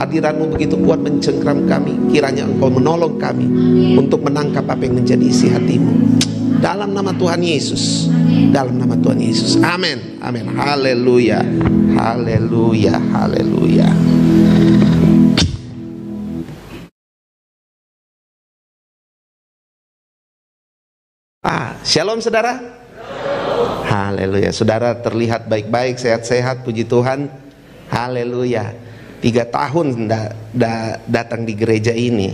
Hadirat-Mu begitu kuat mencengkram kami. Kiranya Engkau menolong kami untuk menangkap apa yang menjadi isi hati-Mu. Dalam nama Tuhan Yesus. Dalam nama Tuhan Yesus. Amin. Amin. Haleluya. Haleluya. Haleluya. Shalom saudara. Haleluya. Saudara terlihat baik-baik, sehat-sehat, puji Tuhan. Haleluya. 3 tahun datang di gereja ini.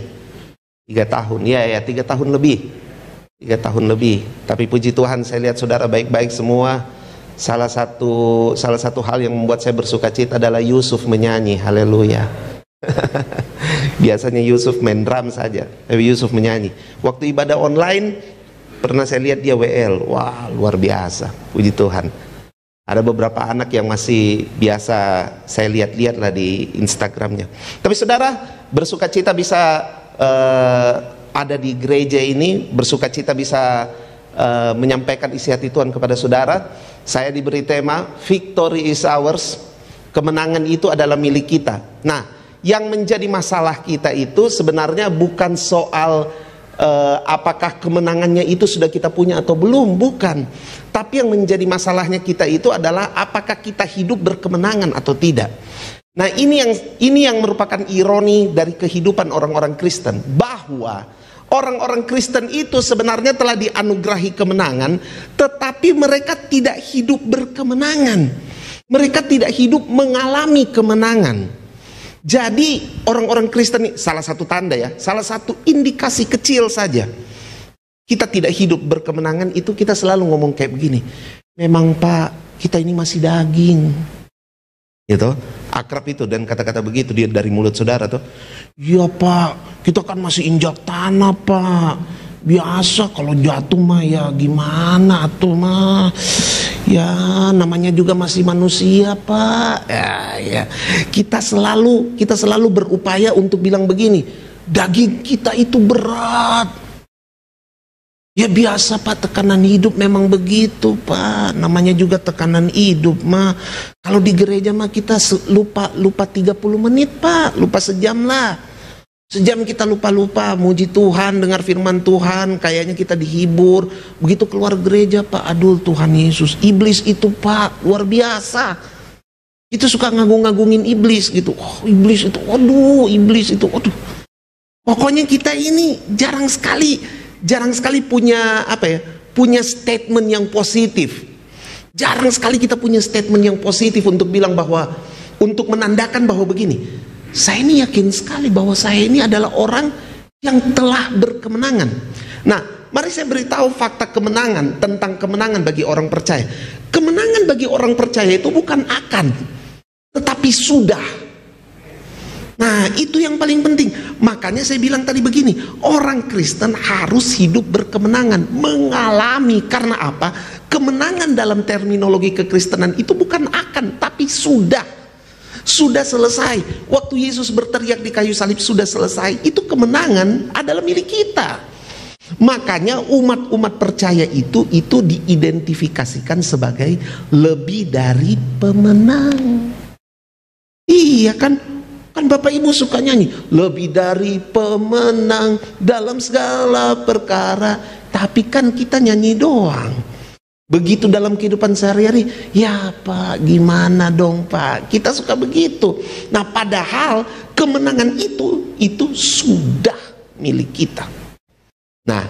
3 tahun. Ya 3 tahun lebih. 3 tahun lebih. Tapi puji Tuhan, saya lihat saudara baik-baik semua. Salah satu hal yang membuat saya bersuka cita adalah Yusuf menyanyi. Haleluya. Biasanya Yusuf main drum saja, tapi Yusuf menyanyi. Waktu ibadah online pernah saya lihat dia WL. Wah, luar biasa. Puji Tuhan. Ada beberapa anak yang masih biasa saya lihat-lihat lah di Instagramnya. Tapi saudara, bersuka cita bisa ada di gereja ini, bersuka cita bisa menyampaikan isi hati Tuhan kepada saudara. Saya diberi tema Victory is ours. Kemenangan itu adalah milik kita. Nah, yang menjadi masalah kita itu sebenarnya bukan soal apakah kemenangannya itu sudah kita punya atau belum, bukan. Tapi yang menjadi masalahnya kita itu adalah apakah kita hidup berkemenangan atau tidak. Nah, ini yang merupakan ironi dari kehidupan orang-orang Kristen, bahwa orang-orang Kristen itu sebenarnya telah dianugerahi kemenangan, tetapi mereka tidak hidup berkemenangan. Mereka tidak hidup mengalami kemenangan. Jadi orang-orang Kristen, salah satu tanda ya, salah satu indikasi kecil saja kita tidak hidup berkemenangan itu kita selalu ngomong kayak begini. Memang Pak, kita ini masih daging. Gitu, akrab itu, dan kata-kata begitu dia dari mulut saudara tuh. Iya Pak, kita kan masih injak tanah Pak. Biasa kalau jatuh mah ya gimana tuh mah. Ya namanya juga masih manusia Pak. Ya. Kita selalu berupaya untuk bilang begini, daging kita itu berat. Ya biasa Pak, tekanan hidup memang begitu Pak. Namanya juga tekanan hidup mah. Kalau di gereja mah kita lupa 30 menit Pak, lupa sejam lah. Sejam kita lupa muji Tuhan, dengar firman Tuhan, kayaknya kita dihibur. Begitu keluar gereja Pak, aduh Tuhan Yesus, iblis itu Pak, luar biasa. Itu suka ngagung-ngagungin iblis gitu. Oh iblis itu, aduh iblis itu, aduh. Pokoknya kita ini jarang sekali punya punya statement yang positif. Jarang sekali kita punya statement yang positif untuk bilang bahwa, untuk menandakan bahwa begini, saya ini yakin sekali bahwa saya ini adalah orang yang telah berkemenangan. Nah, mari saya beritahu fakta kemenangan, tentang kemenangan bagi orang percaya. Kemenangan bagi orang percaya itu bukan akan, tetapi sudah. Nah, itu yang paling penting. Makanya saya bilang tadi begini, orang Kristen harus hidup berkemenangan, mengalami. Karena apa? Kemenangan dalam terminologi kekristenan itu bukan akan, tapi sudah selesai. Waktu Yesus berteriak di kayu salib sudah selesai, itu kemenangan adalah milik kita. Makanya umat-umat percaya itu diidentifikasikan sebagai lebih dari pemenang. Iya kan Bapak Ibu suka nyanyi, lebih dari pemenang dalam segala perkara. Tapi kan kita nyanyi doang. Begitu dalam kehidupan sehari-hari, ya Pak gimana dong Pak, kita suka begitu. Nah padahal kemenangan itu sudah milik kita. Nah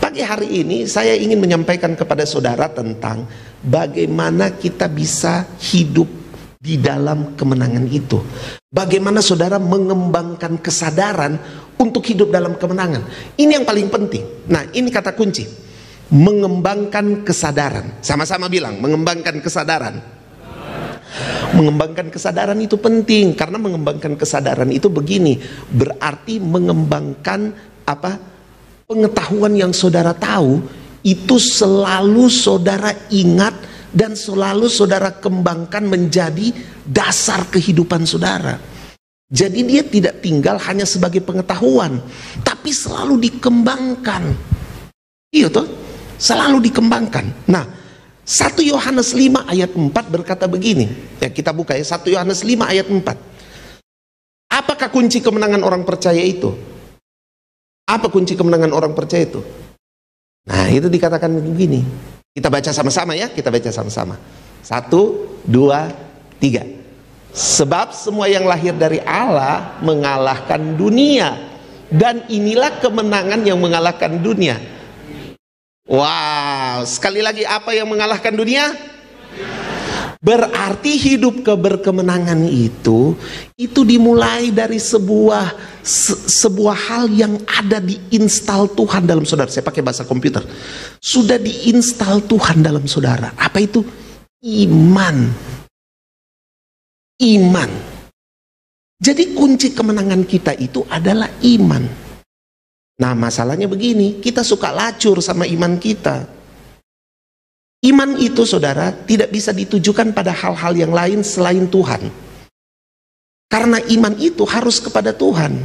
pagi hari ini saya ingin menyampaikan kepada saudara tentang bagaimana kita bisa hidup di dalam kemenangan itu. Bagaimana saudara mengembangkan kesadaran untuk hidup dalam kemenangan. Ini yang paling penting. Nah ini kata kunci, mengembangkan kesadaran. Sama-sama bilang, mengembangkan kesadaran. Mengembangkan kesadaran itu penting, karena mengembangkan kesadaran itu begini, berarti mengembangkan pengetahuan yang saudara tahu itu selalu saudara ingat dan selalu saudara kembangkan menjadi dasar kehidupan saudara. Jadi dia tidak tinggal hanya sebagai pengetahuan, tapi selalu dikembangkan. Iya toh? Selalu dikembangkan. Nah, 1 Yohanes 5 ayat 4 berkata begini. Ya, kita buka ya, 1 Yohanes 5 ayat 4. Apakah kunci kemenangan orang percaya itu? Apa kunci kemenangan orang percaya itu? Nah, itu dikatakan begini. Kita baca sama-sama ya, kita baca sama-sama. 1, 2, 3. Sebab semua yang lahir dari Allah mengalahkan dunia, dan inilah kemenangan yang mengalahkan dunia. Wow, sekali lagi, apa yang mengalahkan dunia? Berarti hidup berkemenangan itu dimulai dari sebuah hal yang ada diinstal Tuhan dalam saudara. Saya pakai bahasa komputer. Sudah diinstal Tuhan dalam saudara. Apa itu? Iman. Iman. Jadi kunci kemenangan kita itu adalah iman. Nah, masalahnya begini, kita suka lacur sama iman kita. Iman itu, saudara, tidak bisa ditujukan pada hal-hal yang lain selain Tuhan. Karena iman itu harus kepada Tuhan.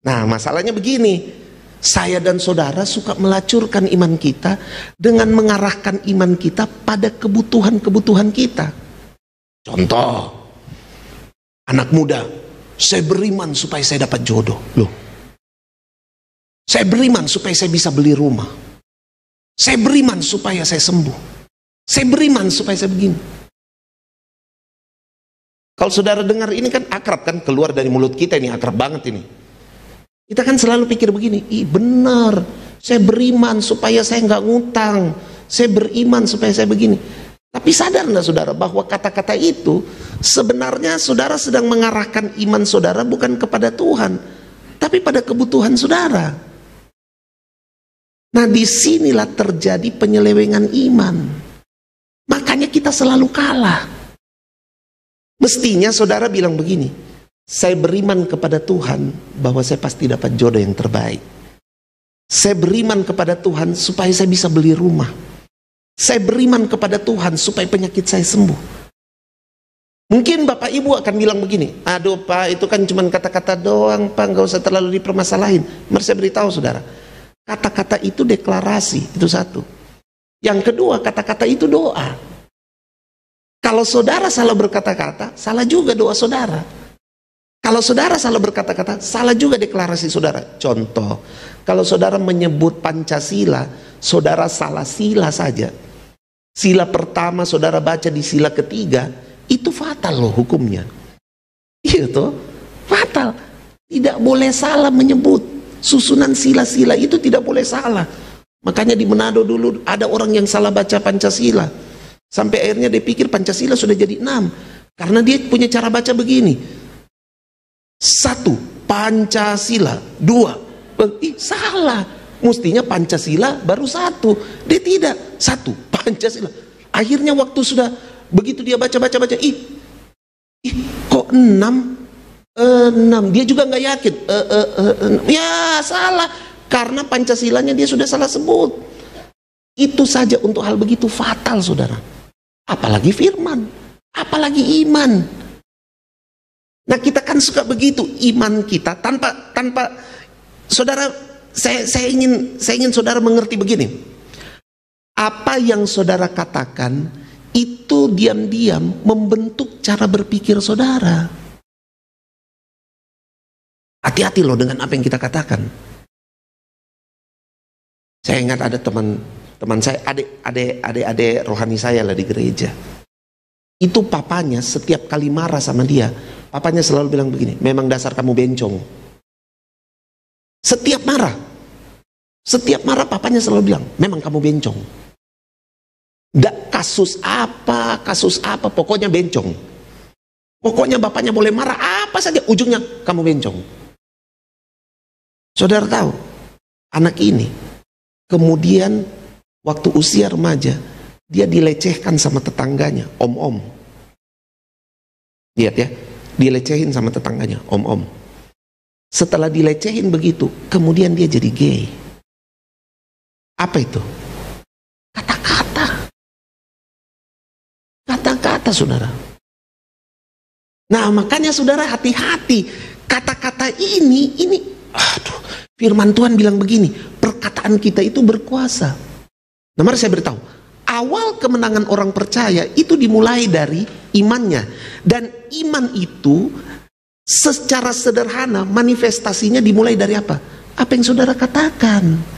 Nah, masalahnya begini, saya dan saudara suka melacurkan iman kita dengan mengarahkan iman kita pada kebutuhan-kebutuhan kita. Contoh, anak muda, saya beriman supaya saya dapat jodoh. Loh, saya beriman supaya saya bisa beli rumah. Saya beriman supaya saya sembuh. Saya beriman supaya saya begini. Kalau saudara dengar ini kan akrab kan, keluar dari mulut kita ini akrab banget ini. Kita kan selalu pikir begini, benar, saya beriman supaya saya nggak ngutang. Saya beriman supaya saya begini. Tapi sadar nggak saudara bahwa kata-kata itu sebenarnya saudara sedang mengarahkan iman saudara bukan kepada Tuhan, tapi pada kebutuhan saudara. Nah, disinilah terjadi penyelewengan iman. Makanya kita selalu kalah. Mestinya saudara bilang begini, saya beriman kepada Tuhan bahwa saya pasti dapat jodoh yang terbaik. Saya beriman kepada Tuhan supaya saya bisa beli rumah. Saya beriman kepada Tuhan supaya penyakit saya sembuh. Mungkin Bapak Ibu akan bilang begini, aduh Pak, itu kan cuma kata-kata doang Pak, gak usah terlalu dipermasalahin. Mari saya beritahu saudara, kata-kata itu deklarasi, itu satu. Yang kedua, kata-kata itu doa. Kalau saudara salah berkata-kata, salah juga doa saudara. Kalau saudara salah berkata-kata, salah juga deklarasi saudara. Contoh, kalau saudara menyebut Pancasila, saudara salah sila saja. Sila pertama saudara baca di sila ketiga, itu fatal loh hukumnya. Itu fatal. Tidak boleh salah menyebut. Susunan sila-sila itu tidak boleh salah. Makanya di Manado dulu ada orang yang salah baca Pancasila. Sampai akhirnya dia pikir Pancasila sudah jadi 6. Karena dia punya cara baca begini. 1, Pancasila. 2, salah. Mestinya Pancasila baru 1. Dia tidak. 1, Pancasila. Akhirnya waktu sudah begitu dia baca-baca, kok 6? 6. Dia juga nggak yakin. Ya salah. Karena Pancasilanya dia sudah salah sebut. Itu saja untuk hal begitu fatal saudara. Apalagi firman, apalagi iman. Nah, kita kan suka begitu, iman kita tanpa saudara, saya ingin saudara mengerti begini. Apa yang saudara katakan itu diam-diam membentuk cara berpikir saudara. Hati-hati loh dengan apa yang kita katakan. Saya ingat ada teman saya, adik rohani saya lah di gereja. Itu papanya setiap kali marah sama dia, papanya selalu bilang begini, memang dasar kamu bencong. Setiap marah papanya selalu bilang, memang kamu bencong. Kasus apa, pokoknya bencong. Pokoknya bapaknya boleh marah apa saja, ujungnya kamu bencong. Saudara tahu, anak ini kemudian waktu usia remaja, dia dilecehkan sama tetangganya, om-om. Lihat ya, dilecehin sama tetangganya, om-om. Setelah dilecehin begitu, kemudian dia jadi gay. Apa itu? Kata-kata, saudara. Nah, makanya saudara hati-hati. Kata-kata ini, aduh, firman Tuhan bilang begini, perkataan kita itu berkuasa. Nah, mari saya beritahu, awal kemenangan orang percaya itu dimulai dari imannya. Dan iman itu Secara sederhana manifestasinya dimulai dari apa? Apa yang saudara katakan.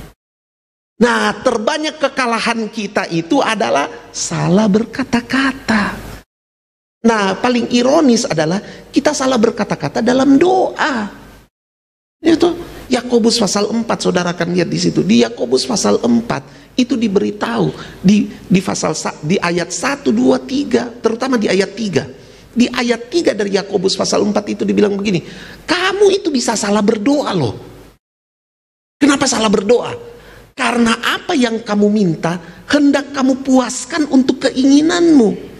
Nah, terbanyak kekalahan kita itu adalah salah berkata-kata. Nah, paling ironis adalah kita salah berkata-kata dalam doa. Itu Yakobus pasal 4, saudara akan lihat di situ. Di Yakobus pasal 4 itu diberitahu di ayat 1, 2, 3, terutama di ayat 3. Di ayat 3 dari Yakobus pasal 4 itu dibilang begini, kamu itu bisa salah berdoa loh. Kenapa salah berdoa? Karena apa yang kamu minta hendak kamu puaskan untuk keinginanmu.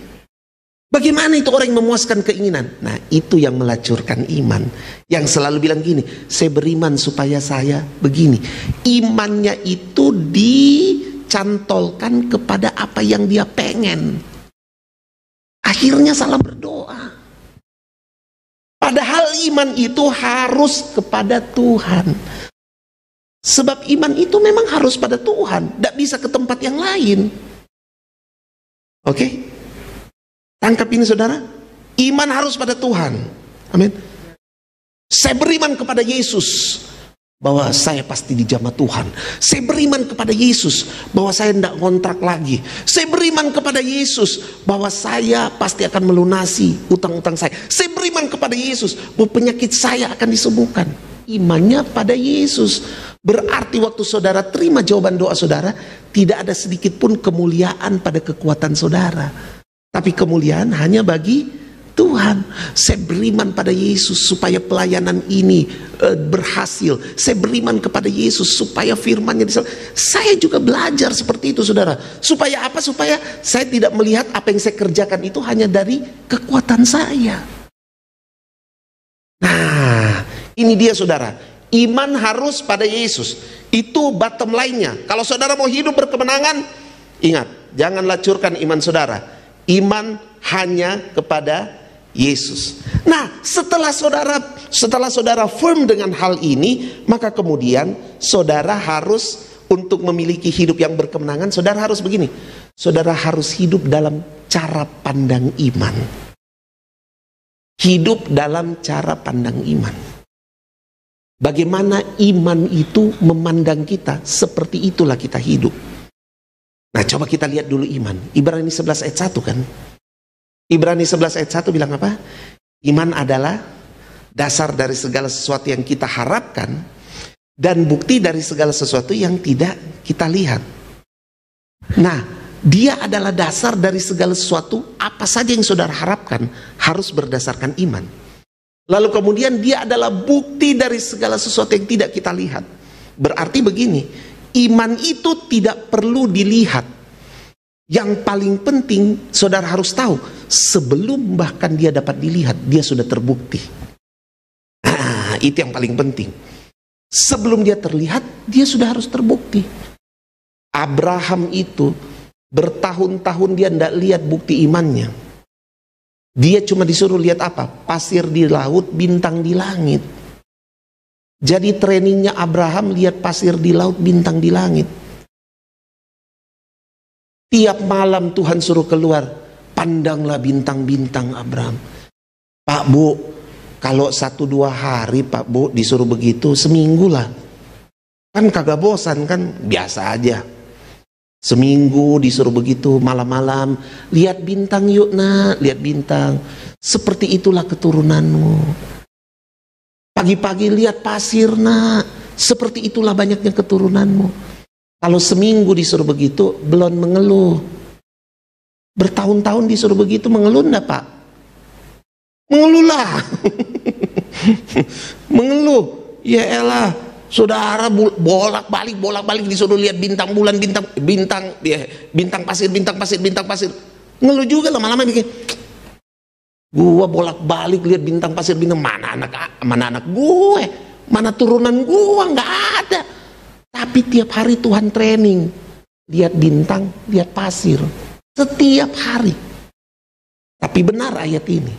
Bagaimana itu orang yang memuaskan keinginan? Nah, itu yang melacurkan iman. Yang selalu bilang gini, saya beriman supaya saya begini. Imannya itu dicantolkan kepada apa yang dia pengen. Akhirnya salah berdoa. Padahal iman itu harus kepada Tuhan. Sebab iman itu memang harus pada Tuhan, tidak bisa ke tempat yang lain. Oke? Tangkap ini saudara. Iman harus pada Tuhan. Amin. Saya beriman kepada Yesus bahwa saya pasti dijamah Tuhan. Saya beriman kepada Yesus bahwa saya tidak kontrak lagi. Saya beriman kepada Yesus bahwa saya pasti akan melunasi utang-utang saya. Saya beriman kepada Yesus bahwa penyakit saya akan disembuhkan. Imannya pada Yesus. Berarti waktu saudara terima jawaban doa saudara, tidak ada sedikit pun kemuliaan pada kekuatan saudara, tapi kemuliaan hanya bagi Tuhan. Saya beriman pada Yesus supaya pelayanan ini berhasil. Saya beriman kepada Yesus supaya firman-Nya saya juga belajar seperti itu saudara. Supaya apa? Supaya saya tidak melihat apa yang saya kerjakan itu hanya dari kekuatan saya. Nah, ini dia saudara. Iman harus pada Yesus. Itu bottom line-nya. Kalau saudara mau hidup berkemenangan, ingat, jangan lacurkan iman saudara. Iman hanya kepada Yesus. Nah, setelah saudara firm dengan hal ini, maka kemudian saudara harus, untuk memiliki hidup yang berkemenangan, saudara harus begini. Saudara harus hidup dalam cara pandang iman. Hidup dalam cara pandang iman. Bagaimana iman itu memandang kita, seperti itulah kita hidup. Nah, coba kita lihat dulu iman. Ibrani 11 ayat 1 kan. Ibrani 11 ayat 1 bilang apa? Iman adalah dasar dari segala sesuatu yang kita harapkan dan bukti dari segala sesuatu yang tidak kita lihat. Nah, dia adalah dasar dari segala sesuatu. Apa saja yang saudara harapkan harus berdasarkan iman. Lalu kemudian dia adalah bukti dari segala sesuatu yang tidak kita lihat. Berarti begini, iman itu tidak perlu dilihat. Yang paling penting saudara harus tahu, sebelum bahkan dia dapat dilihat, dia sudah terbukti. Nah, itu yang paling penting. Sebelum dia terlihat, dia sudah harus terbukti. Abraham itu bertahun-tahun dia tidak lihat bukti imannya. Dia cuma disuruh lihat apa? Pasir di laut, bintang di langit. Jadi trainingnya Abraham lihat pasir di laut, bintang di langit. Tiap malam Tuhan suruh keluar, pandanglah bintang-bintang Abraham. Pak Bu, kalau 1-2 hari Pak Bu disuruh begitu, seminggu lah. Kan kagak bosan kan, biasa aja. Seminggu disuruh begitu, malam-malam lihat bintang yuk nak, lihat bintang. Seperti itulah keturunanmu. Pagi-pagi lihat pasir nak, seperti itulah banyaknya keturunanmu. Kalau seminggu disuruh begitu, belum mengeluh. Bertahun-tahun disuruh begitu, mengeluh enggak Pak? Mengeluhlah. Mengeluh. Ya elah. Saudara bolak-balik disuruh lihat bintang bulan, bintang pasir. Ngeluh juga lama-lama bikin. Gua bolak-balik lihat bintang pasir, bintang mana anak gue, mana turunan gua, nggak ada. Tapi tiap hari Tuhan training, lihat bintang, lihat pasir, setiap hari. Tapi benar ayat ini.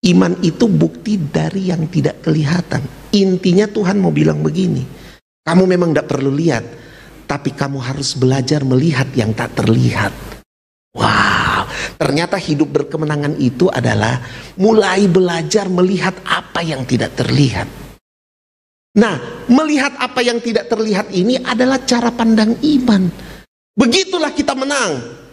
Iman itu bukti dari yang tidak kelihatan. Intinya Tuhan mau bilang begini, kamu memang tidak perlu lihat, tapi kamu harus belajar melihat yang tak terlihat. Wow, Ternyata hidup berkemenangan itu adalah mulai belajar melihat apa yang tidak terlihat. Nah, melihat apa yang tidak terlihat ini adalah cara pandang iman. Begitulah kita menang.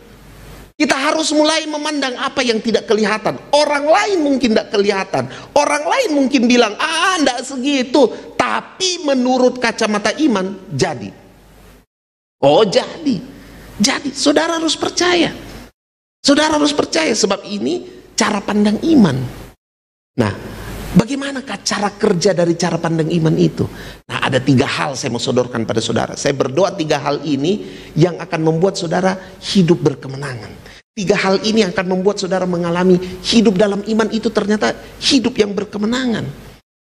Kita harus mulai memandang apa yang tidak kelihatan. Orang lain mungkin tidak kelihatan. Orang lain mungkin bilang, enggak segitu. Tapi menurut kacamata iman, jadi. Oh, jadi. Jadi, saudara harus percaya. Saudara harus percaya, sebab ini cara pandang iman. Nah, bagaimanakah cara kerja dari cara pandang iman itu? Nah, ada 3 hal saya mau sodorkan pada saudara. Saya berdoa 3 hal ini yang akan membuat saudara hidup berkemenangan. 3 hal ini yang akan membuat saudara mengalami hidup dalam iman itu ternyata hidup yang berkemenangan.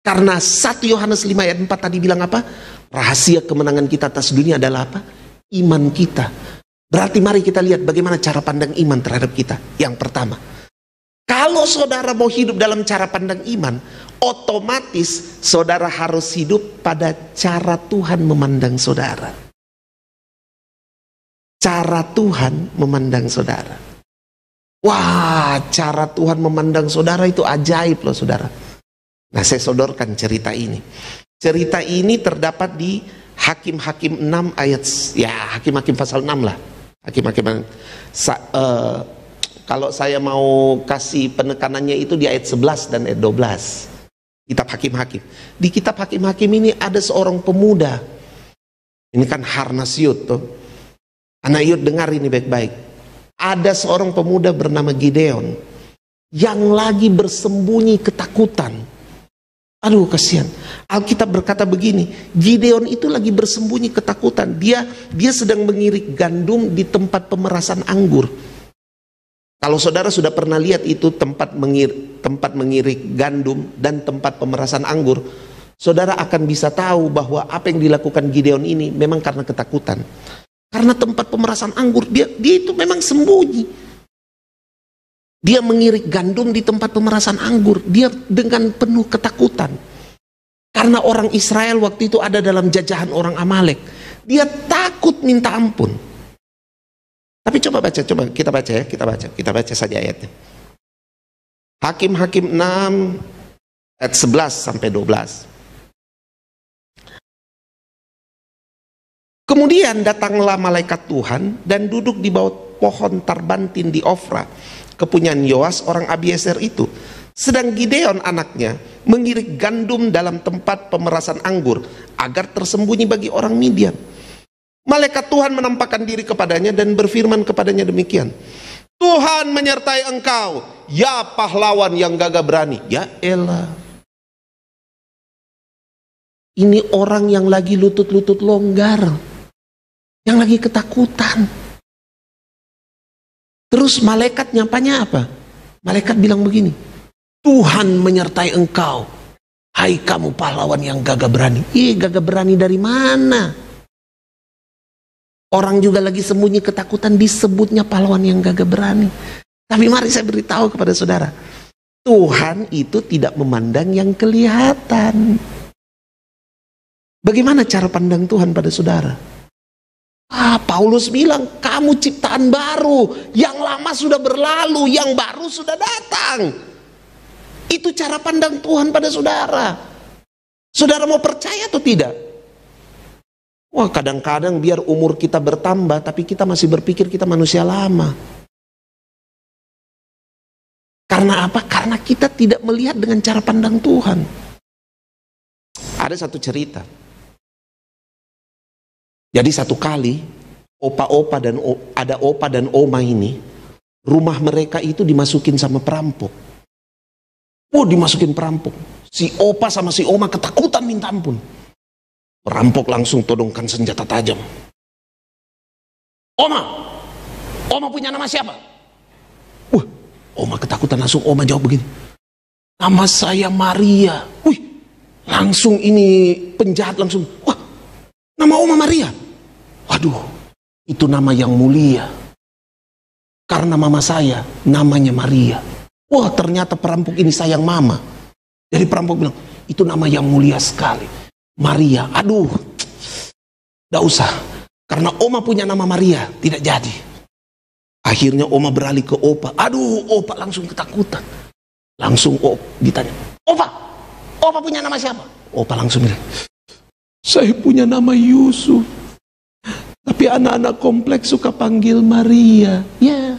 Karena 1 Yohanes 5 ayat 4 tadi bilang apa? Rahasia kemenangan kita atas dunia adalah apa? Iman kita. Berarti mari kita lihat bagaimana cara pandang iman terhadap kita. Yang pertama, kalau saudara mau hidup dalam cara pandang iman, otomatis saudara harus hidup pada cara Tuhan memandang saudara. Cara Tuhan memandang saudara. Wah, cara Tuhan memandang saudara itu ajaib loh saudara. Nah, saya sodorkan cerita ini. Cerita ini terdapat di Hakim-Hakim 6 ayat, ya Hakim-Hakim pasal 6 lah. Hakim-Hakim kalau saya mau kasih penekanannya itu di ayat 11 dan ayat 12. Kitab Hakim-Hakim. Di kitab Hakim-Hakim ini ada seorang pemuda. Ini kan Harnasyut tuh. Anak Yud dengar ini baik-baik. Ada seorang pemuda bernama Gideon yang lagi bersembunyi ketakutan. Aduh, kasihan. Alkitab berkata begini, Gideon itu lagi bersembunyi ketakutan. Dia sedang mengirik gandum di tempat pemerasan anggur. Kalau saudara sudah pernah lihat itu tempat mengirik gandum dan tempat pemerasan anggur, saudara akan bisa tahu bahwa apa yang dilakukan Gideon ini memang karena ketakutan. Karena tempat pemerasan anggur, dia itu memang sembunyi. Dia mengirik gandum di tempat pemerasan anggur. Dia dengan penuh ketakutan. Karena orang Israel waktu itu ada dalam jajahan orang Amalek. Dia takut minta ampun. Tapi coba kita baca ya, kita baca saja ayatnya. Hakim-Hakim 6 ayat 11 sampai 12. Kemudian datanglah malaikat Tuhan dan duduk di bawah pohon tarbantin di Ofra, kepunyaan Yoas orang Abiezer itu. Sedang Gideon anaknya mengirik gandum dalam tempat pemerasan anggur agar tersembunyi bagi orang Midian. Malaikat Tuhan menampakkan diri kepadanya dan berfirman kepadanya demikian. Tuhan menyertai engkau, ya pahlawan yang gagah berani. Ya elah. Ini orang yang lagi lutut-lutut longgar. Yang lagi ketakutan. Terus malaikat nyapanya apa? Malaikat bilang begini, Tuhan menyertai engkau, hai kamu pahlawan yang gagah berani. Gagah berani dari mana? Orang juga lagi sembunyi ketakutan disebutnya pahlawan yang gagah berani. Tapi mari saya beritahu kepada saudara, Tuhan itu tidak memandang yang kelihatan. Bagaimana cara pandang Tuhan pada saudara? Paulus bilang, kamu ciptaan baru, yang lama sudah berlalu, yang baru sudah datang. Itu cara pandang Tuhan pada saudara. Saudara mau percaya atau tidak? Wah, kadang-kadang biar umur kita bertambah, tapi kita masih berpikir kita manusia lama. Karena apa? Karena kita tidak melihat dengan cara pandang Tuhan. Ada satu cerita. Jadi satu kali ada opa dan oma ini, rumah mereka itu dimasukin sama perampok. Dimasukin perampok. Si opa sama si oma ketakutan minta ampun. Perampok langsung todongkan senjata tajam. Oma punya nama siapa? Oma ketakutan, langsung oma jawab begini. Nama saya Maria. Langsung ini penjahat langsung. Nama oma Maria. Waduh, itu nama yang mulia. Karena mama saya namanya Maria. Ternyata perampok ini sayang mama. Jadi perampok bilang, itu nama yang mulia sekali. Maria. Aduh, gak usah. Karena oma punya nama Maria, tidak jadi. Akhirnya Oma beralih ke Opa. Aduh, Opa langsung ketakutan. Langsung ditanya, Opa punya nama siapa? Opa langsung bilang, saya punya nama Yusuf. Tapi anak-anak kompleks suka panggil Maria. Ya,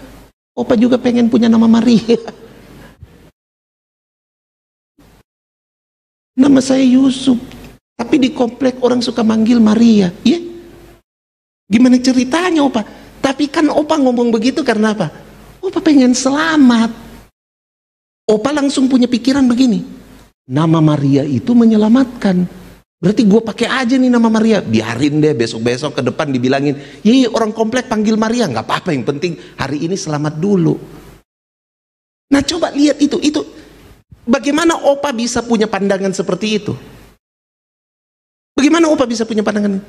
Opa juga pengen punya nama Maria. Nama saya Yusuf, tapi di komplek orang suka manggil Maria. Ya, gimana ceritanya Opa? Tapi kan Opa ngomong begitu karena apa? Opa pengen selamat. Opa langsung punya pikiran begini, nama Maria itu menyelamatkan. Berarti gue pakai aja nih nama Maria. Biarin deh besok-besok ke depan dibilangin, iya orang komplek panggil Maria, nggak apa-apa, yang penting hari ini selamat dulu. Nah coba lihat itu bagaimana Opa bisa punya pandangan seperti itu? Bagaimana Opa bisa punya pandangan?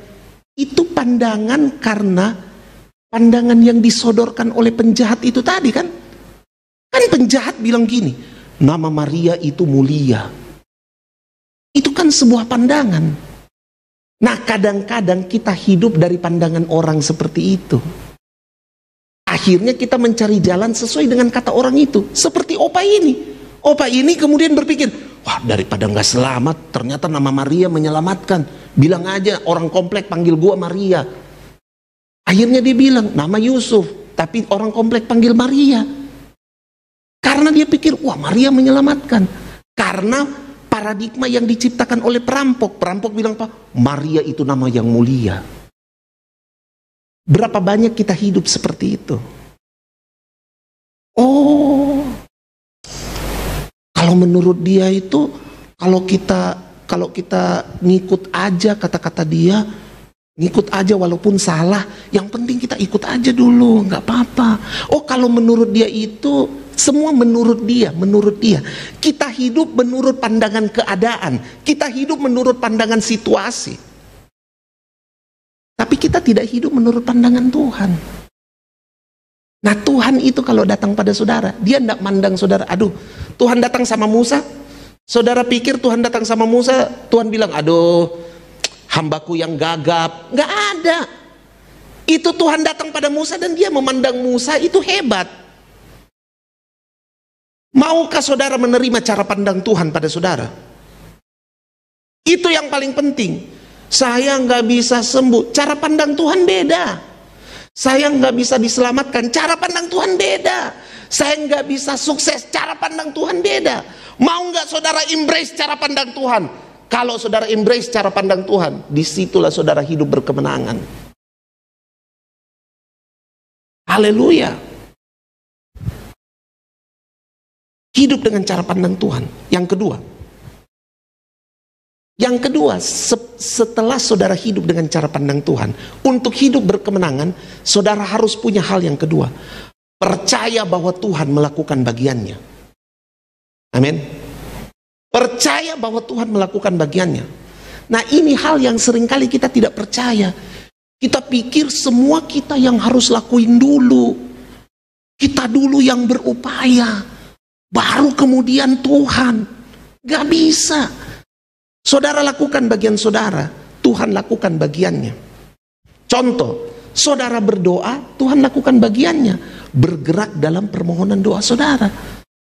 Itu pandangan karena pandangan yang disodorkan oleh penjahat itu tadi kan? Kan penjahat bilang gini, nama Maria itu mulia. Itu kan sebuah pandangan. Nah kadang-kadang kita hidup dari pandangan orang seperti itu. Akhirnya kita mencari jalan sesuai dengan kata orang itu. Seperti Opa ini. Opa ini kemudian berpikir, wah daripada nggak selamat, ternyata nama Maria menyelamatkan. Bilang aja orang komplek panggil gua Maria. Akhirnya dia bilang nama Yusuf, tapi orang komplek panggil Maria. Karena dia pikir, wah Maria menyelamatkan. Karena paradigma yang diciptakan oleh perampok. Perampok bilang apa? Maria itu nama yang mulia. Berapa banyak kita hidup seperti itu? Oh, kalau menurut dia itu, kalau kita ngikut aja kata-kata dia, ngikut aja walaupun salah, yang penting kita ikut aja dulu, nggak apa-apa. Oh kalau menurut dia itu, semua menurut dia. Kita hidup menurut pandangan keadaan, kita hidup menurut pandangan situasi. Tapi kita tidak hidup menurut pandangan Tuhan. Nah Tuhan itu kalau datang pada saudara, dia tidak mandang saudara, aduh Tuhan datang sama Musa. Saudara pikir Tuhan datang sama Musa, Tuhan bilang, aduh hambaku yang gagap. Nggak ada. Itu Tuhan datang pada Musa dan dia memandang Musa itu hebat. Maukah saudara menerima cara pandang Tuhan pada saudara? Itu yang paling penting. Saya nggak bisa sembuh, cara pandang Tuhan beda. Saya nggak bisa diselamatkan, cara pandang Tuhan beda. Saya nggak bisa sukses, cara pandang Tuhan beda. Mau nggak saudara embrace cara pandang Tuhan? Kalau saudara embrace cara pandang Tuhan, disitulah saudara hidup berkemenangan. Haleluya. Hidup dengan cara pandang Tuhan. Yang kedua, setelah saudara hidup dengan cara pandang Tuhan, untuk hidup berkemenangan, saudara harus punya hal yang kedua. Percaya bahwa Tuhan melakukan bagiannya. Amin. Percaya bahwa Tuhan melakukan bagiannya. Nah ini hal yang seringkali kita tidak percaya. Kita pikir semua kita yang harus lakuin dulu. Kita dulu yang berupaya. Baru kemudian Tuhan. Gak bisa. Saudara lakukan bagian saudara, Tuhan lakukan bagiannya. Contoh, saudara berdoa, Tuhan lakukan bagiannya. Bergerak dalam permohonan doa saudara.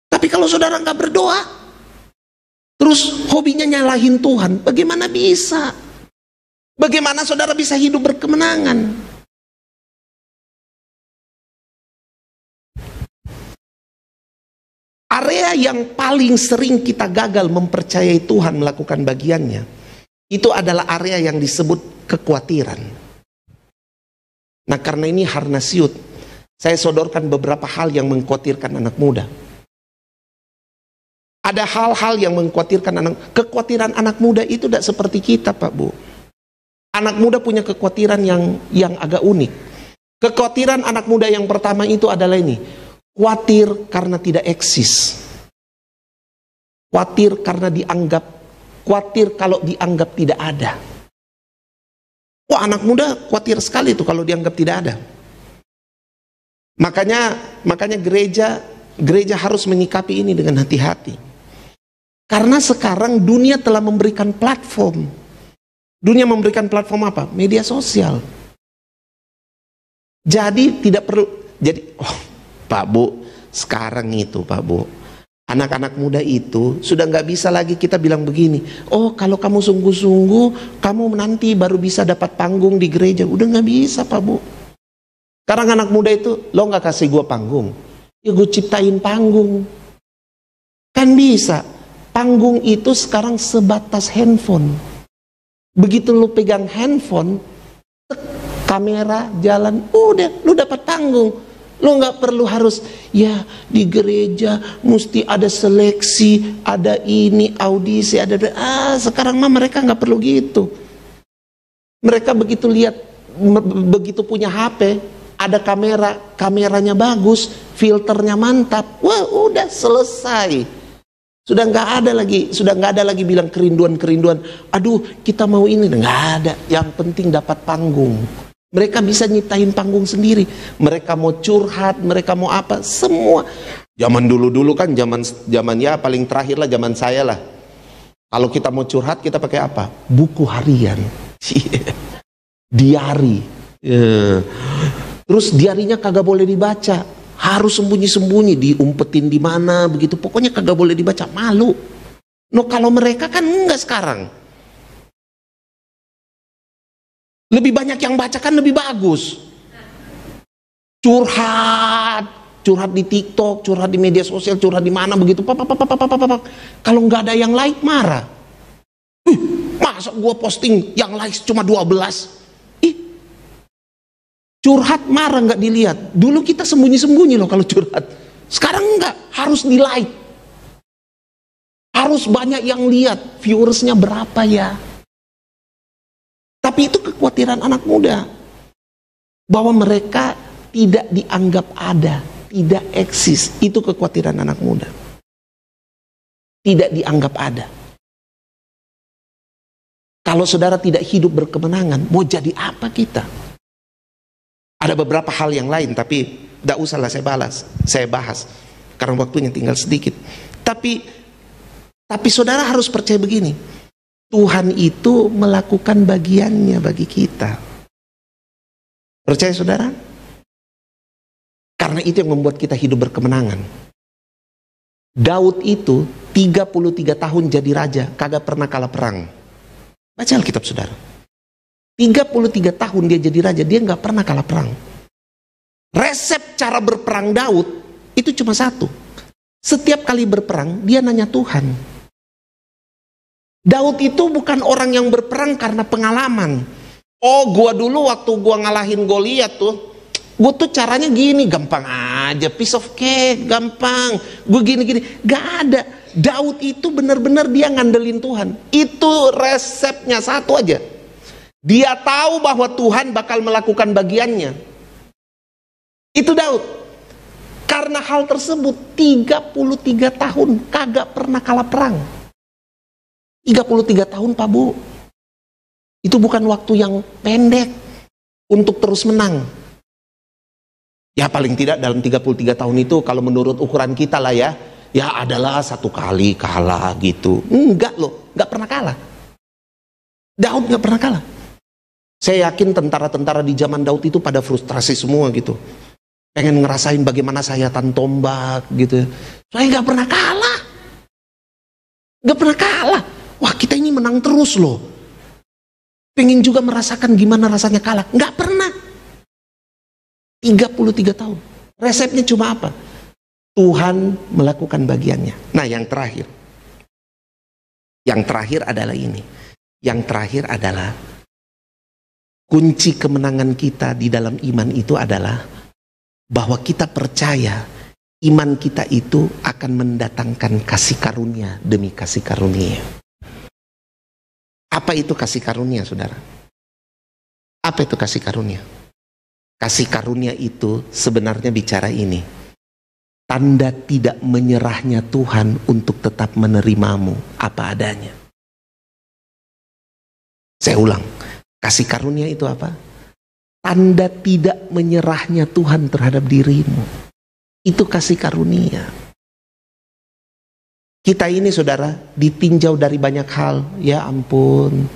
Tapi kalau saudara gak berdoa, terus hobinya nyalahin Tuhan, bagaimana bisa? Bagaimana saudara bisa hidup berkemenangan? Area yang paling sering kita gagal mempercayai Tuhan melakukan bagiannya, itu adalah area yang disebut kekhawatiran. Nah karena ini Harnasiut, saya sodorkan beberapa hal yang mengkhawatirkan anak muda. Ada hal-hal yang mengkhawatirkan kekhawatiran anak muda itu tidak seperti kita Pak Bu. Anak muda punya kekhawatiran yang agak unik. Kekhawatiran anak muda yang pertama itu adalah ini. Khawatir karena tidak eksis. Khawatir karena khawatir kalau dianggap tidak ada. Wah anak muda khawatir sekali tuh kalau dianggap tidak ada. Makanya gereja harus menyikapi ini dengan hati-hati. Karena sekarang dunia telah memberikan platform. Dunia memberikan platform apa? Media sosial. Jadi tidak perlu, Jadi, Pak Bu, sekarang itu Pak Bu, anak-anak muda itu sudah nggak bisa lagi kita bilang begini, oh kalau kamu sungguh-sungguh, kamu nanti baru bisa dapat panggung di gereja. Udah nggak bisa Pak Bu. Sekarang anak muda itu, lo nggak kasih gue panggung, ya gue ciptain panggung. Kan bisa. Panggung itu sekarang sebatas handphone. Begitu lo pegang handphone, kamera jalan, udah lu dapat panggung. Lu nggak perlu harus ya di gereja mesti ada seleksi, ada ini audisi, ada sekarang mah mereka nggak perlu gitu. Mereka begitu lihat, begitu punya HP, ada kamera, kameranya bagus, filternya mantap, wah udah selesai. Sudah nggak ada lagi bilang kerinduan. Aduh kita mau ini, nggak ada. Yang penting dapat panggung. Mereka bisa nyiptain panggung sendiri. Mereka mau curhat, mereka mau apa, semua. Zaman dulu kan, zaman ya paling terakhir lah, zaman saya lah. Kalau kita mau curhat, kita pakai apa? Buku harian. Diari. Terus diarinya kagak boleh dibaca. Harus sembunyi-sembunyi, diumpetin di mana begitu. Pokoknya kagak boleh dibaca, malu. No, kalau mereka kan enggak sekarang. Lebih banyak yang baca kan lebih bagus. Curhat di TikTok, curhat di media sosial, curhat di mana begitu. Kalau nggak ada yang like marah. Masa gue posting yang likes cuma 12? Curhat marah nggak dilihat. Dulu kita sembunyi-sembunyi loh kalau curhat. Sekarang nggak, harus di like. Harus banyak yang lihat. Viewersnya berapa ya? Tapi itu kekhawatiran anak muda. Bahwa mereka tidak dianggap ada, tidak eksis. Itu kekhawatiran anak muda. Tidak dianggap ada. Kalau saudara tidak hidup berkemenangan, mau jadi apa kita? Ada beberapa hal yang lain, tapi tidak usahlah saya bahas. Karena waktunya tinggal sedikit. Tapi saudara harus percaya begini. Tuhan itu melakukan bagiannya bagi kita. Percaya saudara? Karena itu yang membuat kita hidup berkemenangan. Daud itu 33 tahun jadi raja, kagak pernah kalah perang. Baca Alkitab saudara. 33 tahun dia jadi raja, dia nggak pernah kalah perang. Resep cara berperang Daud itu cuma satu. Setiap kali berperang, dia nanya Tuhan. Daud itu bukan orang yang berperang karena pengalaman. Oh, gua dulu waktu gua ngalahin Goliat tuh, gua tuh caranya gini, gampang aja, piece of cake, gampang. Gua gini. Gak ada. Daud itu benar-benar dia ngandelin Tuhan. Itu resepnya satu aja. Dia tahu bahwa Tuhan bakal melakukan bagiannya. Itu Daud. Karena hal tersebut 33 tahun kagak pernah kalah perang. 33 tahun Pak Bu. Itu bukan waktu yang pendek untuk terus menang. Ya paling tidak dalam 33 tahun itu kalau menurut ukuran kita lah ya adalah satu kali kalah gitu. Enggak loh, enggak pernah kalah. Daud enggak pernah kalah. Saya yakin tentara-tentara di zaman Daud itu pada frustrasi semua gitu. Pengen ngerasain bagaimana sayatan tombak gitu. Saya enggak pernah kalah. Enggak pernah kalah. Wah, kita ini menang terus loh. Pengen juga merasakan gimana rasanya kalah. Enggak pernah. 33 tahun. Resepnya cuma apa? Tuhan melakukan bagiannya. Nah, yang terakhir. Yang terakhir adalah ini. Yang terakhir adalah kunci kemenangan kita di dalam iman itu adalah bahwa kita percaya iman kita itu akan mendatangkan kasih karunia demi kasih karunia. Apa itu kasih karunia, saudara? Apa itu kasih karunia? Kasih karunia itu sebenarnya bicara ini. Tanda tidak menyerahnya Tuhan untuk tetap menerimamu apa adanya. Saya ulang. Kasih karunia itu apa? Tanda tidak menyerahnya Tuhan terhadap dirimu. Itu kasih karunia. Kita ini saudara ditinjau dari banyak hal. Ya ampun.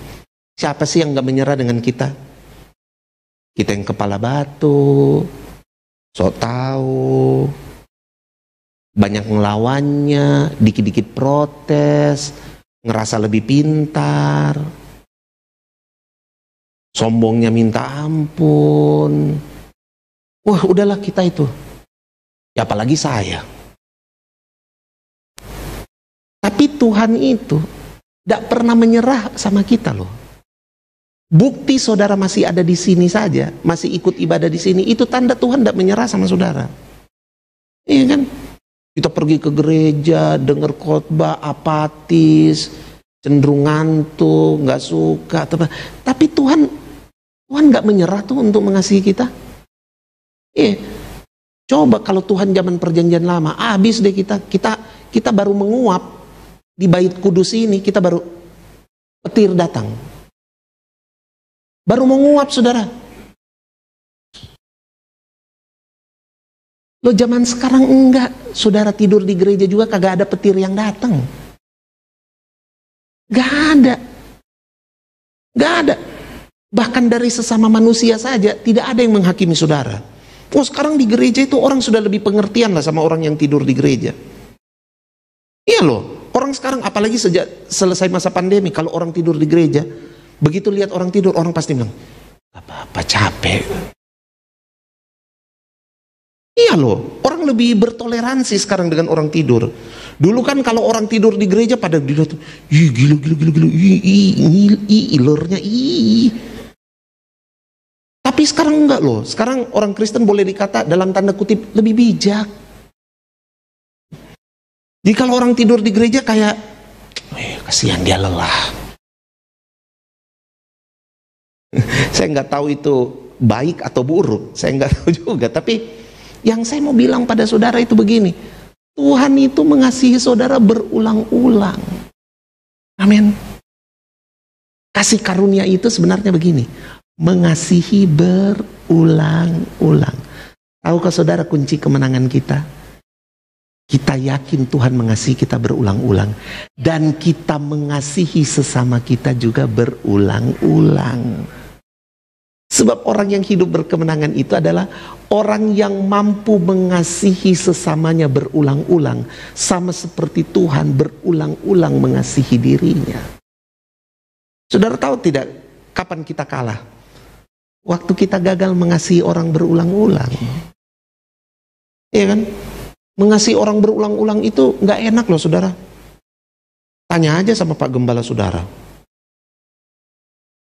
Siapa sih yang gak menyerah dengan kita? Kita yang kepala batu. sok tahu, banyak ngelawannya, dikit-dikit protes, ngerasa lebih pintar, sombongnya minta ampun. Wah, udahlah kita itu. Ya apalagi saya. Tapi Tuhan itu tidak pernah menyerah sama kita loh. Bukti saudara masih ada di sini saja, masih ikut ibadah di sini, itu tanda Tuhan tidak menyerah sama saudara. Iya kan? Kita pergi ke gereja, dengar khotbah, apatis, cenderung ngantuk, nggak suka. Tapi Tuhan nggak menyerah tuh untuk mengasihi kita. Coba kalau Tuhan zaman perjanjian lama, habis deh kita baru menguap di Bait Kudus ini, kita baru petir datang. Baru menguap saudara. Lo zaman sekarang enggak, saudara tidur di gereja juga kagak ada petir yang datang. Gak ada. Gak ada. Bahkan dari sesama manusia saja tidak ada yang menghakimi saudara. Oh, sekarang di gereja itu orang sudah lebih pengertian lah sama orang yang tidur di gereja. Iya loh, orang sekarang apalagi sejak selesai masa pandemi, kalau orang tidur di gereja, begitu lihat orang tidur, orang pasti bilang, gak apa-apa, capek. Iya loh, orang lebih bertoleransi sekarang dengan orang tidur. Dulu kan kalau orang tidur di gereja pada dilihat, ih gila, ilernya, Tapi sekarang enggak loh, sekarang orang Kristen boleh dikata dalam tanda kutip lebih bijak. Jadi kalau orang tidur di gereja kayak, kasihan dia lelah. Saya nggak tahu itu baik atau buruk, saya nggak tahu juga. Tapi yang saya mau bilang pada saudara itu begini, Tuhan itu mengasihi saudara berulang-ulang. Amin. Kasih karunia itu sebenarnya begini, mengasihi berulang-ulang. Tahukah saudara kunci kemenangan kita? Kita yakin Tuhan mengasihi kita berulang-ulang, dan kita mengasihi sesama kita juga berulang-ulang. Sebab orang yang hidup berkemenangan itu adalah orang yang mampu mengasihi sesamanya berulang-ulang, sama seperti Tuhan berulang-ulang mengasihi dirinya. Saudara tahu tidak kapan kita kalah? Waktu kita gagal mengasihi orang berulang-ulang. Iya kan? Mengasihi orang berulang-ulang itu nggak enak loh saudara. Tanya aja sama Pak Gembala saudara.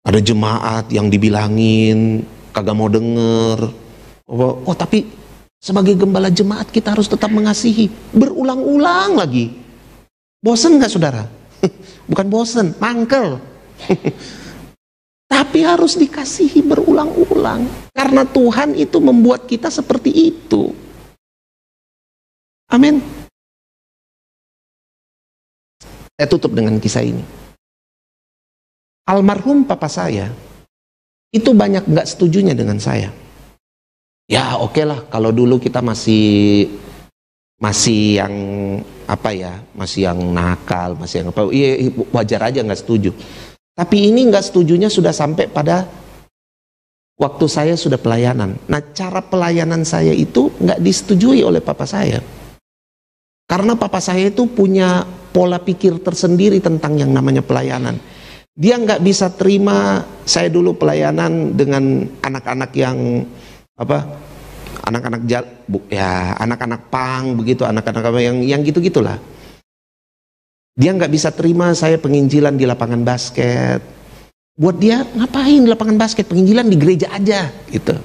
Ada jemaat yang dibilangin kagak mau denger. Oh tapi sebagai gembala jemaat kita harus tetap mengasihi. Berulang-ulang lagi. Bosen nggak saudara? Bukan bosen, mangkel. Tapi harus dikasihi berulang-ulang. Karena Tuhan itu membuat kita seperti itu. Amin. Saya tutup dengan kisah ini. Almarhum papa saya itu banyak nggak setujunya dengan saya. Ya oke lah, kalau dulu kita masih yang apa ya, masih yang nakal, masih yang apa, iya wajar aja nggak setuju. Tapi ini nggak setujunya sudah sampai pada waktu saya sudah pelayanan. Nah, cara pelayanan saya itu nggak disetujui oleh papa saya. Karena papa saya itu punya pola pikir tersendiri tentang yang namanya pelayanan. Dia nggak bisa terima saya dulu pelayanan dengan anak-anak yang apa, anak-anak pang begitu, anak-anak yang gitu-gitulah. Dia nggak bisa terima saya penginjilan di lapangan basket. Buat dia ngapain lapangan basket, penginjilan di gereja aja gitu.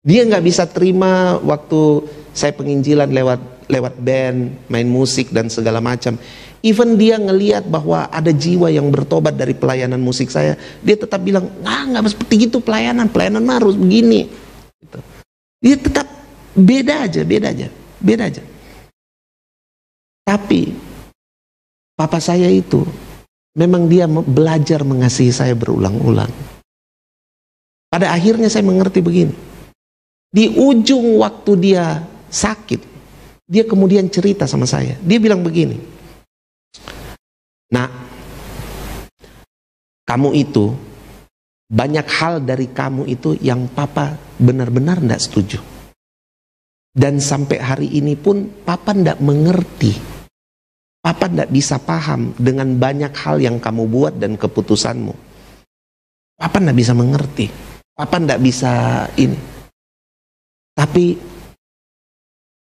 Dia nggak bisa terima waktu saya penginjilan lewat band, main musik dan segala macam. Even dia ngelihat bahwa ada jiwa yang bertobat dari pelayanan musik saya, dia tetap bilang, nggak seperti itu pelayanan mah harus begini. Gitu. Dia tetap beda aja. Tapi papa saya itu memang dia belajar mengasihi saya berulang-ulang. Pada akhirnya saya mengerti begini. Di ujung waktu dia sakit, dia kemudian cerita sama saya. Dia bilang begini, "Nak, kamu itu, banyak hal dari kamu itu yang papa benar-benar tidak setuju. Dan sampai hari ini pun Papa tidak mengerti. Papa tidak bisa paham dengan banyak hal yang kamu buat dan keputusanmu. Papa tidak bisa mengerti. Papa tidak bisa ini. Tapi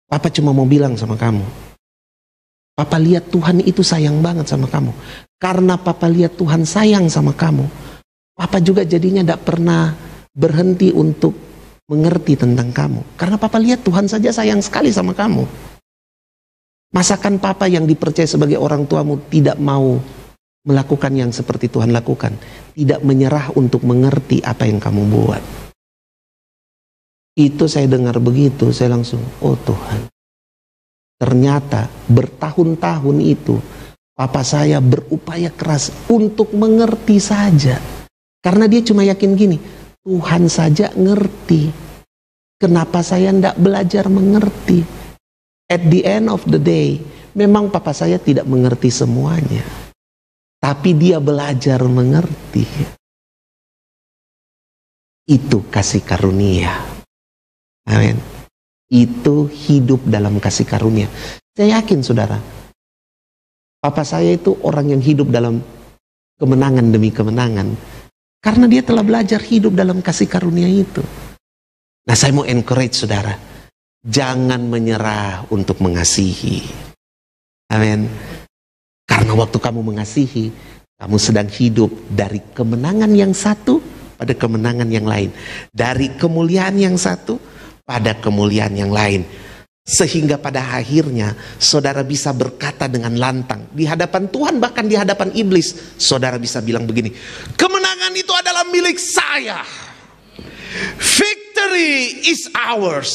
Papa cuma mau bilang sama kamu, Papa lihat Tuhan itu sayang banget sama kamu. Karena Papa lihat Tuhan sayang sama kamu, Papa juga jadinya tidak pernah berhenti untuk mengerti tentang kamu. Karena Papa lihat Tuhan saja sayang sekali sama kamu. Masakan Papa yang dipercaya sebagai orang tuamu tidak mau melakukan yang seperti Tuhan lakukan? Tidak menyerah untuk mengerti apa yang kamu buat. Itu saya dengar begitu, saya langsung, oh Tuhan. Ternyata bertahun-tahun itu Papa saya berupaya keras untuk mengerti saja. Karena dia cuma yakin gini, Tuhan saja ngerti. Kenapa saya tidak belajar mengerti? At the end of the day, memang Papa saya tidak mengerti semuanya. Tapi dia belajar mengerti. Itu kasih karunia. Amin. Itu hidup dalam kasih karunia. Saya yakin saudara, Papa saya itu orang yang hidup dalam kemenangan demi kemenangan. Karena dia telah belajar hidup dalam kasih karunia itu. Nah, saya mau encourage saudara, jangan menyerah untuk mengasihi. Amin. Karena waktu kamu mengasihi, kamu sedang hidup dari kemenangan yang satu pada kemenangan yang lain. Dari kemuliaan yang satu pada kemuliaan yang lain. Sehingga pada akhirnya saudara bisa berkata dengan lantang di hadapan Tuhan, bahkan di hadapan iblis, saudara bisa bilang begini, kemenangan itu adalah milik saya. Victory is ours.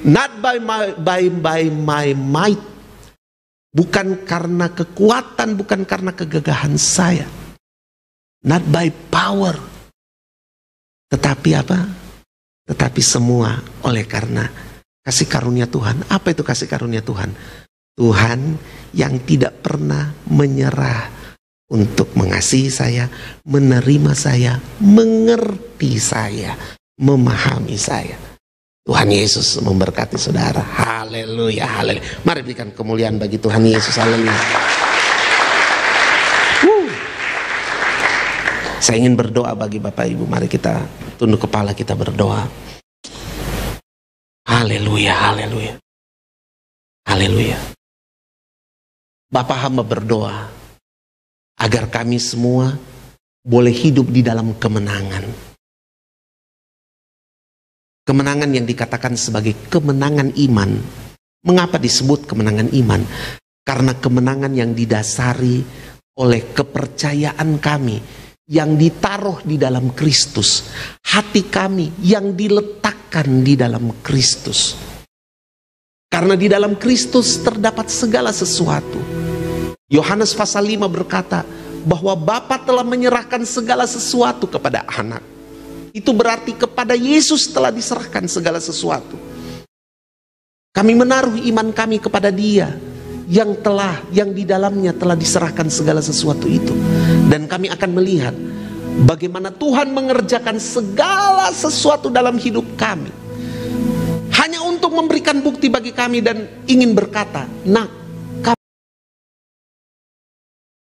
Not by my might. Bukan karena kekuatan, bukan karena kegagahan saya. Not by power. Tetapi apa? Tetapi semua oleh karena kasih karunia Tuhan. Apa itu kasih karunia Tuhan? Tuhan yang tidak pernah menyerah untuk mengasihi saya, menerima saya, mengerti saya, memahami saya. Tuhan Yesus memberkati saudara. Haleluya, haleluya. Mari berikan kemuliaan bagi Tuhan Yesus. Haleluya. Saya ingin berdoa bagi Bapak Ibu. Mari kita tunduk kepala, kita berdoa. Haleluya, haleluya. Haleluya. Bapak hamba berdoa agar kami semua boleh hidup di dalam kemenangan. Kemenangan yang dikatakan sebagai kemenangan iman. Mengapa disebut kemenangan iman? Karena kemenangan yang didasari oleh kepercayaan kami yang ditaruh di dalam Kristus. Hati kami yang diletakkan di dalam Kristus. Karena di dalam Kristus terdapat segala sesuatu. Yohanes pasal 5 berkata bahwa Bapa telah menyerahkan segala sesuatu kepada anak. Itu berarti kepada Yesus telah diserahkan segala sesuatu. Kami menaruh iman kami kepada Dia yang di dalamnya telah diserahkan segala sesuatu itu. Dan kami akan melihat bagaimana Tuhan mengerjakan segala sesuatu dalam hidup kami. Hanya untuk memberikan bukti bagi kami dan ingin berkata, nak,